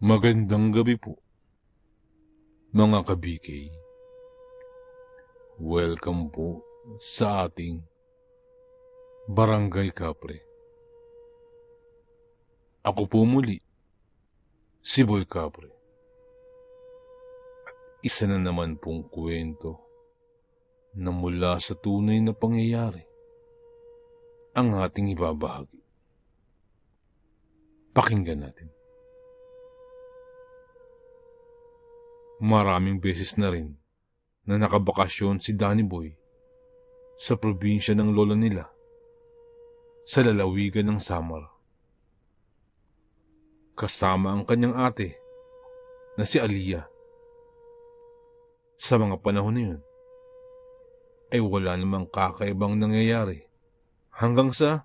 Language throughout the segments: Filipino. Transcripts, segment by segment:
Magandang gabi po, mga kabikay. Welcome po sa ating Barangay Kapre. Ako po muli, si Boy Kapre. At isa na naman pong kwento na mula sa tunay na pangyayari ang ating ibabahagi. Pakinggan natin. Maraming beses na rin na nakabakasyon si Danny Boy sa probinsya ng lola nila sa lalawigan ng Samar. Kasama ang kanyang ate na si Aliyah. Sa mga panahon na yun ay wala namang kakaibang nangyayari hanggang sa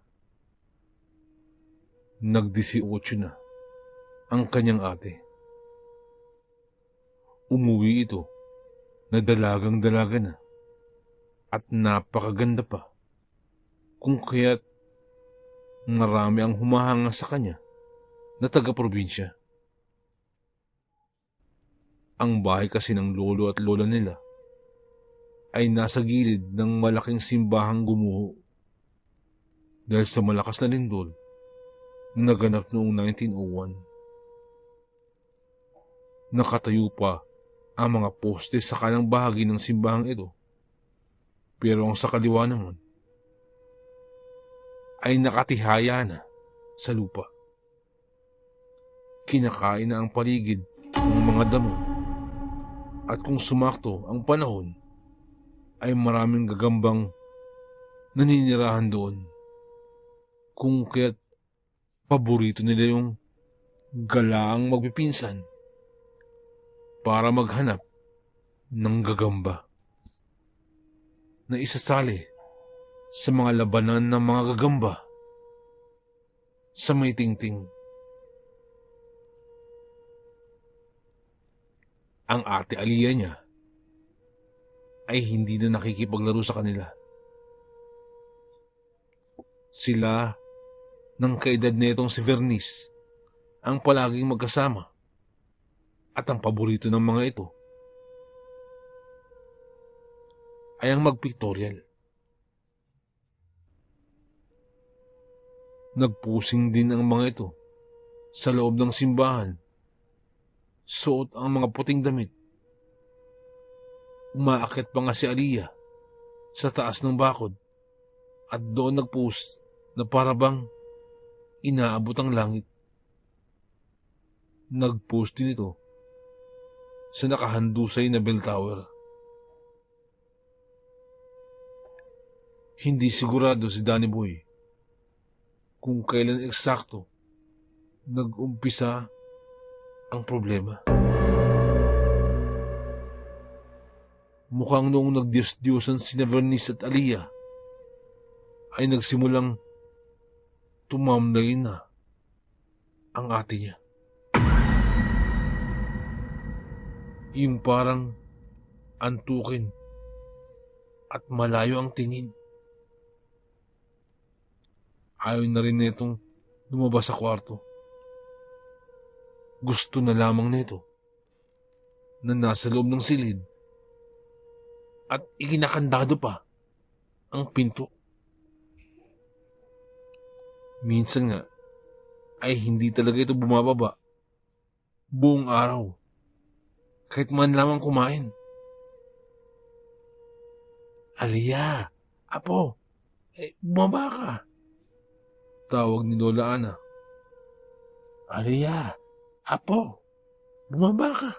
nag-18 na ang kanyang ate. Umuwi ito na dalagang-dalaga na at napakaganda pa, kung kaya't marami ang humahanga sa kanya na taga-probinsya. Ang bahay kasi ng lolo at lola nila ay nasa gilid ng malaking simbahang gumuho dahil sa malakas na lindol na naganap noong 1901. Nakatayo pa ang mga poste sa kanang bahagi ng simbahang ito, pero ang sa kaliwa naman ay nakatihaya na sa lupa. Kinakain na ang paligid ng mga damo at kung sumakto ang panahon ay maraming gagambang naninirahan doon, kung kaya't paborito nila yung galaang magpipinsan para maghanap ng gagamba na isasali sa mga labanan ng mga gagamba sa may tingting. Ang ate Aliyah niya ay hindi na nakikipaglaro sa kanila. Sila ng kaedad nitong si Vernice ang palaging magkasama. At ang paborito ng mga ito ay ang magpictorial. Nagpusing din ang mga ito sa loob ng simbahan. Suot ang mga puting damit. Umaakyat pa nga si Aliyah sa taas ng bakod at doon nagpus na parabang inaabot ang langit. Nagpus din ito sa nakahandusay na bell tower. Hindi sigurado si Danny Boy kung kailan eksakto nag-umpisa ang problema. Mukhang noong nagdiyos-diyosan si Vernice at Aliyah ay nagsimulang tumamlay na ang ate niya. Yung parang antukin at malayo ang tingin. Ayaw na rin nitong lumabas sa kwarto. Gusto na lamang nito na nasa loob ng silid at ikinakandado pa ang pinto. Minsan nga ay hindi talaga ito bumababa buong araw. Kahit man lamang kumain. Aliyah, apo, bumaba ka. Tawag ni Lola Ana. Aliyah, apo, bumaba ka.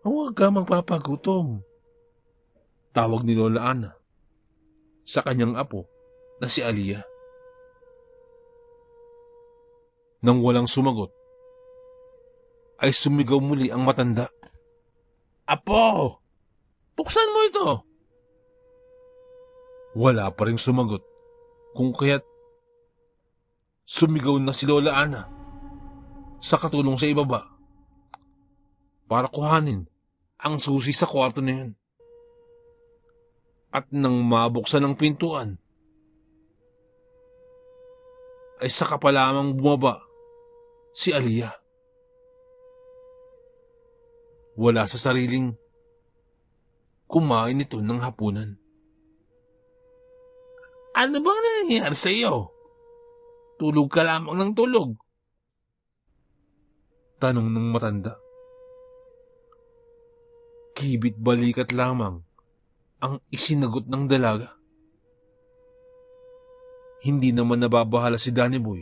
Huwag ka magpapagutom. Tawag ni Lola Ana sa kanyang apo na si Aliyah. Nang walang sumagot, ay sumigaw muli ang matanda. Apo, buksan mo ito. Wala pa rin sumagot, kung kaya't sumigaw na si Lola Ana sa katulong sa ibaba para kuhanin ang susi sa kwarto na yun. At nang mabuksan ang pintuan, ay saka pa lamang bumaba si Aliyah. wala sa sariling kumain ito ng hapunan. Ano bang nangyayari sa iyo? Tulog ka lamang ng tulog. Tanong ng matanda. Kibit balikat lamang ang isinagot ng dalaga. Hindi naman nababahala si Danny Boy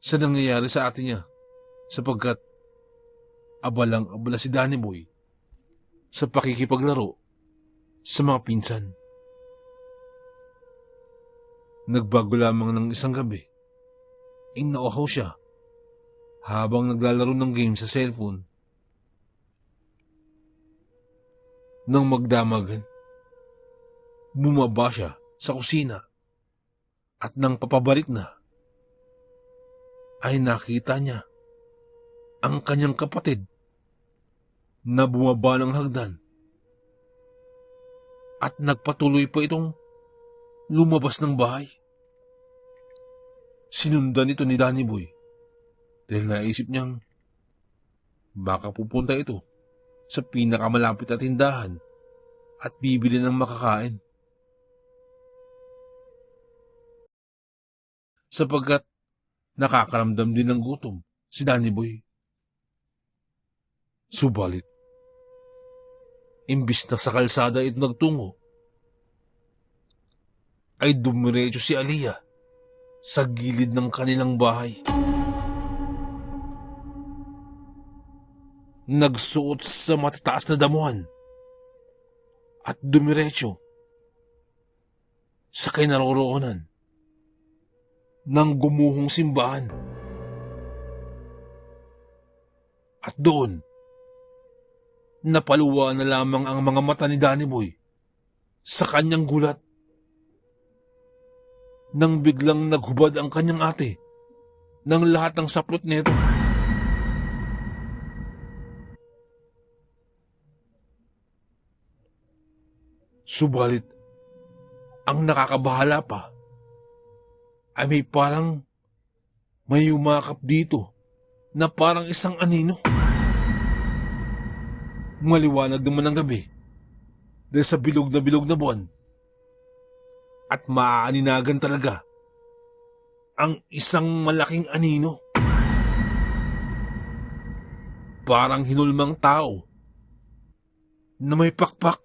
sa nangyayari sa ate niya sapagkat abalang-abala si Danny Boy sa pakikipaglaro sa mga pinsan. Nagbago lamang ng isang gabi, nauhaw siya habang naglalaro ng game sa cellphone. Nang magdamagan, bumaba siya sa kusina at nang papabalik na, ay nakita niya ang kanyang kapatid na bumaba ng hagdan at nagpatuloy pa itong lumabas ng bahay. Sinundan ito ni Danny Boy dahil naisip niyang baka pupunta ito sa pinakamalapit na tindahan at bibili ng makakain. Sapagkat nakakaramdam din ng gutom si Danny Boy. Subalit, imbis na sa kalsada ito nagtungo, ay dumiretso si Aliyah sa gilid ng kanilang bahay. Nagsuot sa matataas na damuhan at dumiretso sa kinaroroonan ng gumuhong simbahan. At doon, napaluwa na lamang ang mga mata ni Danny Boy sa kanyang gulat nang biglang naghubad ang kanyang ate ng lahat ng saplot nito. Subalit, ang nakakabahala pa ay may umakap dito na parang isang anino. Maliwanag naman ang gabi dahil sa bilog na buwan at maaaninagan talaga ang isang malaking anino. Parang hinulmang tao na may pakpak.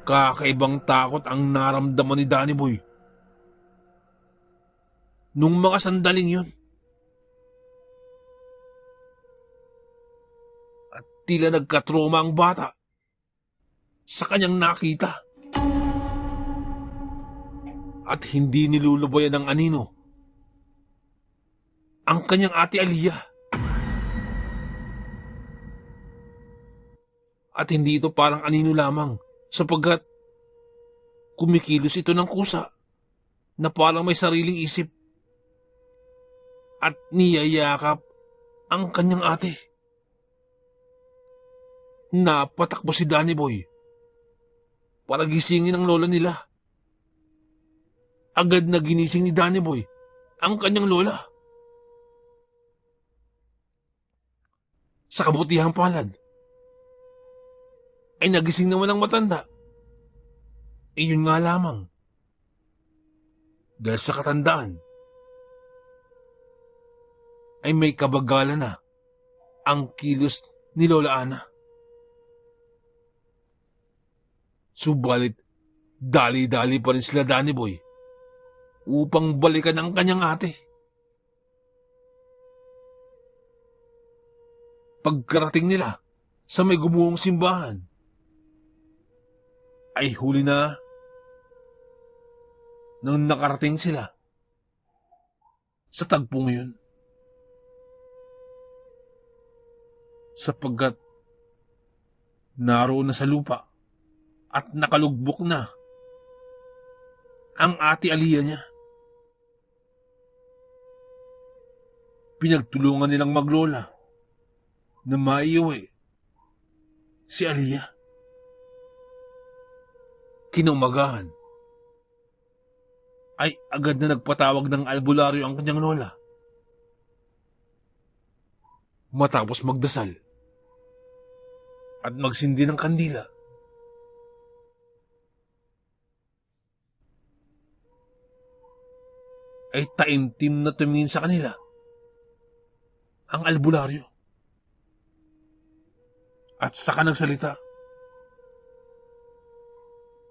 Kakaibang takot ang naramdaman ni Danny Boy nung mga sandaling yun. At tila nagkatroma ang bata sa kanyang nakita. At hindi nilulubayan ng anino ang kanyang ate Aliyah. At hindi ito parang anino lamang sapagkat kumikilos ito ng kusa na parang may sariling isip at niyayakap ang kanyang ate. Napatakbo si Danny Boy para gisingin ang lola nila. Agad na ginising ni Danny Boy ang kanyang lola. Sa kabutihang palad ay nagising naman ang matanda. Iyon nga lamang. Dahil sa katandaan ay may kabagalan na ang kilos ni Lola Ana. Subalit, dali-dali pa rin sila Danny Boy upang balikan ang kanyang ate. Pagkarating nila sa may gumuhong simbahan, ay huli na nang nakarating sila sa tagpong yun. Sapagkat naroon na sa lupa at nakalugbok na ang ate Aliyah niya. Pinagtulungan nilang maglola na maiuwi si Aliyah. Kinumagahan ay agad na nagpatawag ng albularyo ang kanyang lola Matapos magdasal at magsindi ng kandila, ay taimtim na tumingin sa kanila ang albularyo. At saka nagsalita.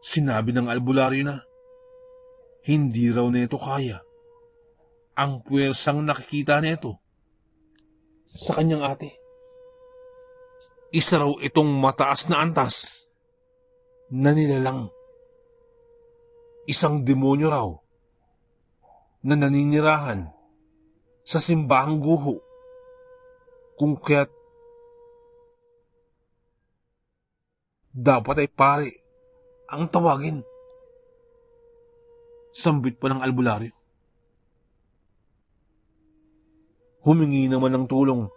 Sinabi ng albularyo na hindi raw nito kaya ang puwersang nakikita nito sa kanyang ate. Isa raw itong mataas na antas na nilalang. Isang demonyo raw na naninirahan sa simbahang guho, kung kaya't dapat ay pare ang tawagin. Sambit pa ng albularyo. Humingi naman ng tulong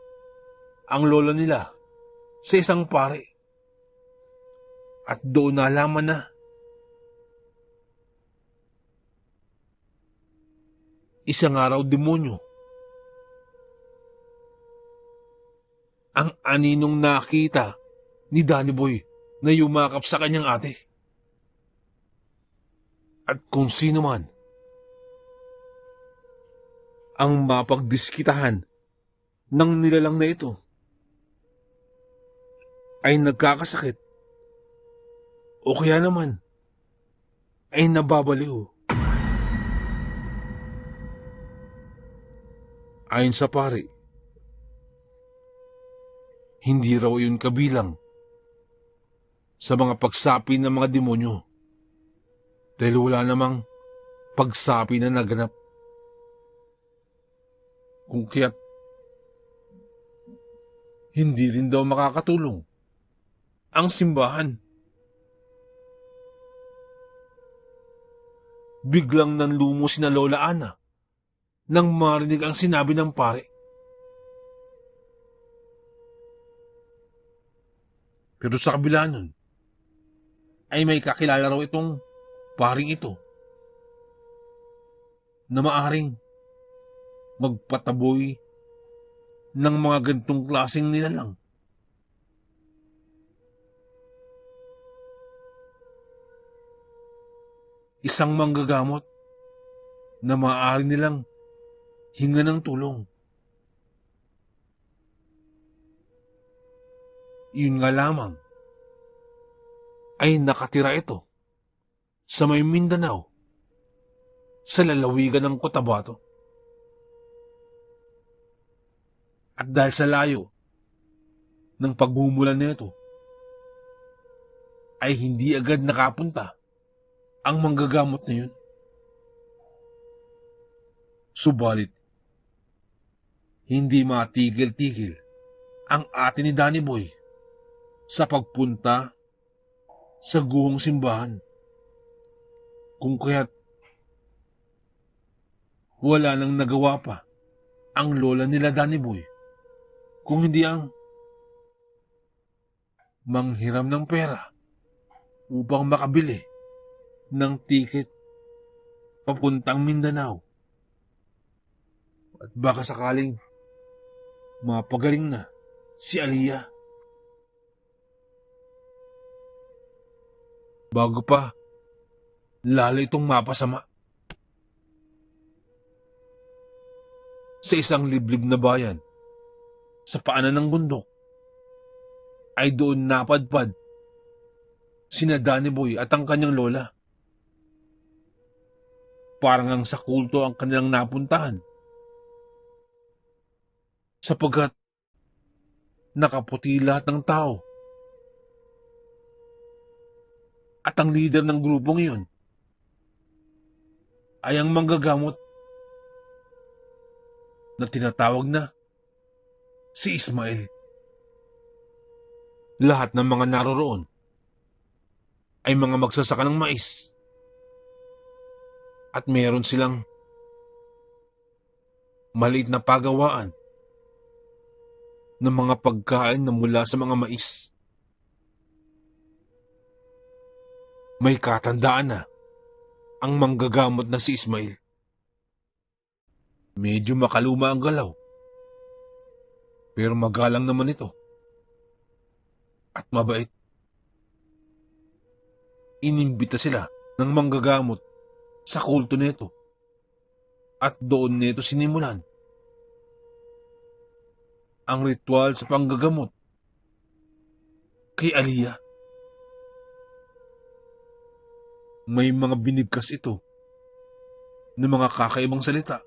ang lola nila sa isang pare. At doon nalaman na isang araw demonyo ang aninong nakita ni Danny Boy na yumakap sa kanyang ate. At kung sino man ang mapagdiskitahan ng nilalang na ito ay nagkakasakit o kaya naman ay nababaliw. Ayon sa pari, hindi raw yun kabilang sa mga pagsapi ng mga demonyo dahil wala namang pagsapi na naganap. Kung kaya't hindi rin daw makakatulong ang simbahan. Biglang nanlumo sina Lola Ana nang marinig ang sinabi ng pare. Pero sa kabila nun, ay may kakilala raw itong paring ito na maaring magpataboy ng mga gantong klaseng nilalang. Isang manggagamot na maaari nilang hinga ng tulong. Yun nga lamang ay nakatira ito sa may Mindanao, sa lalawigan ng Cotabato. At dahil sa layo ng pagmumulan nito, ay hindi agad nakapunta ang manggagamot na yun. Subalit, hindi matigil-tigil ang ate ni Danny Boy sa pagpunta sa guhong simbahan. Kung kaya't wala nang nagawa pa ang lola nila Danny Boy kung hindi ang manghiram ng pera upang makabili ng tiket papuntang Mindanao. At baka sakaling mapagaling na si Aliyah bago pa lalo itong mapasama. Sa isang liblib na bayan sa paanan ng bundok ay doon napadpad sina Danny Boy at ang kanyang lola. Parang ang sa kulto ang kanilang napuntahan, sapagkat nakaputi lahat ng tao. At ang leader ng grupong iyon ay ang manggagamot na tinatawag na si Ismael. Lahat ng mga naroroon ay mga magsasaka ng mais at meron silang maliit na pagawaan ng mga pagkain na mula sa mga mais. May katandaan na ang manggagamot na si Ismael. Medyo makaluma ang galaw. Pero magalang naman ito at mabait. Inimbita sila ng manggagamot sa kulto nito at doon nito sinimulan ang ritual sa panggagamot kay Aliyah. May mga binigkas ito ng mga kakaibang salita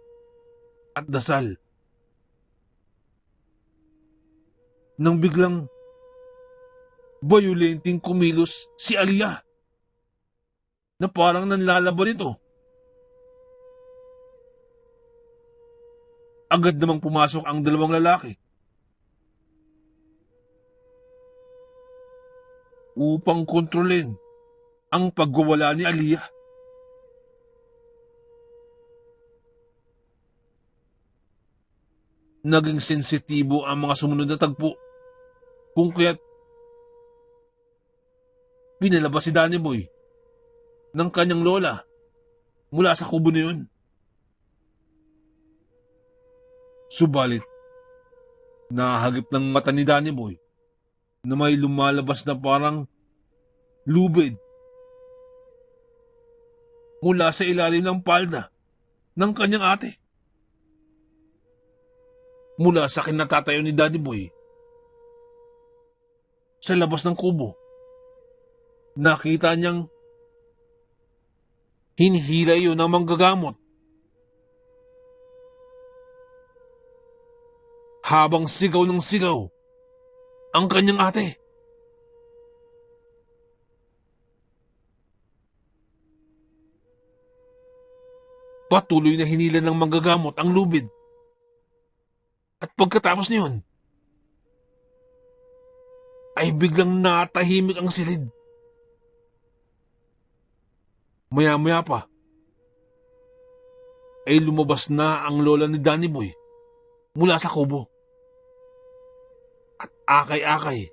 at dasal. Nang biglang violenting kumilos si Aliyah na parang nanlalaban ito. Agad namang pumasok ang dalawang lalaki upang kontrolin ang pagwawala ni Aliyah. Naging sensitibo ang mga sumunod na tagpo kung kaya't pinalabas si Danny Boy ng kanyang lola mula sa kubo na yun. Subalit, nahagip ng mata ni Danny Boy na may lumalabas na parang lubid mula sa ilalim ng palda ng kanyang ate. Mula sa kinatatayo ni Danny Boy sa labas ng kubo, nakita niyang hinihila yun ng manggagamot. Habang sigaw ng sigaw ang kanyang ate. Patuloy na hinila ng manggagamot ang lubid. At pagkatapos niyon, ay biglang natahimik ang silid. Maya-maya pa, ay lumabas na ang lola ni Danny Boy mula sa kubo. At akay-akay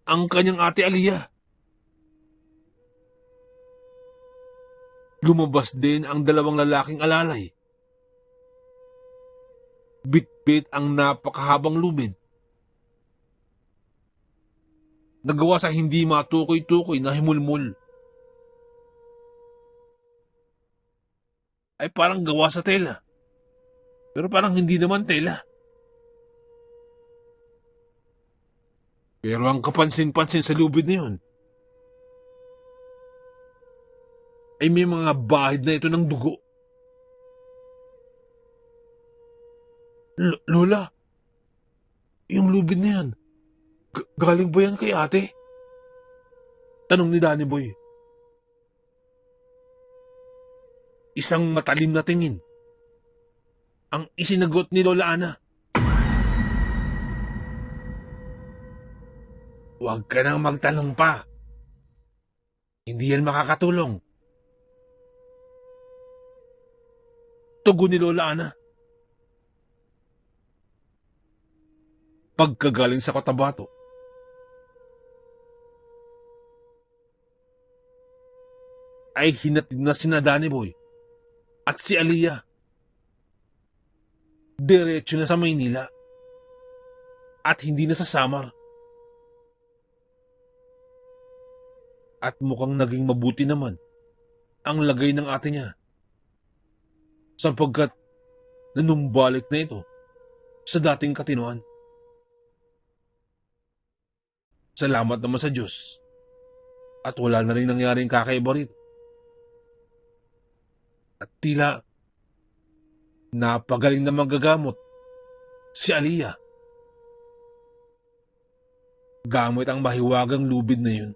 ang kanyang ate Aliyah. Lumabas din ang dalawang lalaking alalay. Bit-bit ang napakahabang lubid. Nagawa sa hindi matukoy-tukoy na himulmul. Ay parang gawa sa tela. Pero parang hindi naman tela. Pero ang kapansin-pansin sa lubid na yun, ay may mga bahid na ito ng dugo. Lola, yung lubid na yan, galing ba yan kay ate? Tanong ni Danny Boy. Isang matalim na tingin ang isinagot ni Lola Ana. Huwag ka nang magtanong pa. Hindi yan makakatulong. Tugon ni Lola Ana. Pagkagaling sa Cotabato, ay hinatid na sina Danny Boy at si Aliyah. Diretso na sa Maynila at hindi na sa Samar. At mukhang naging mabuti naman ang lagay ng ate niya, sapagkat nanumbalik na ito sa dating katinoan. Salamat naman sa Diyos at wala na rin nangyaring kakaiba rito. At tila napagaling na manggagamot si Aliyah gamit ang mahiwagang lubid na yun.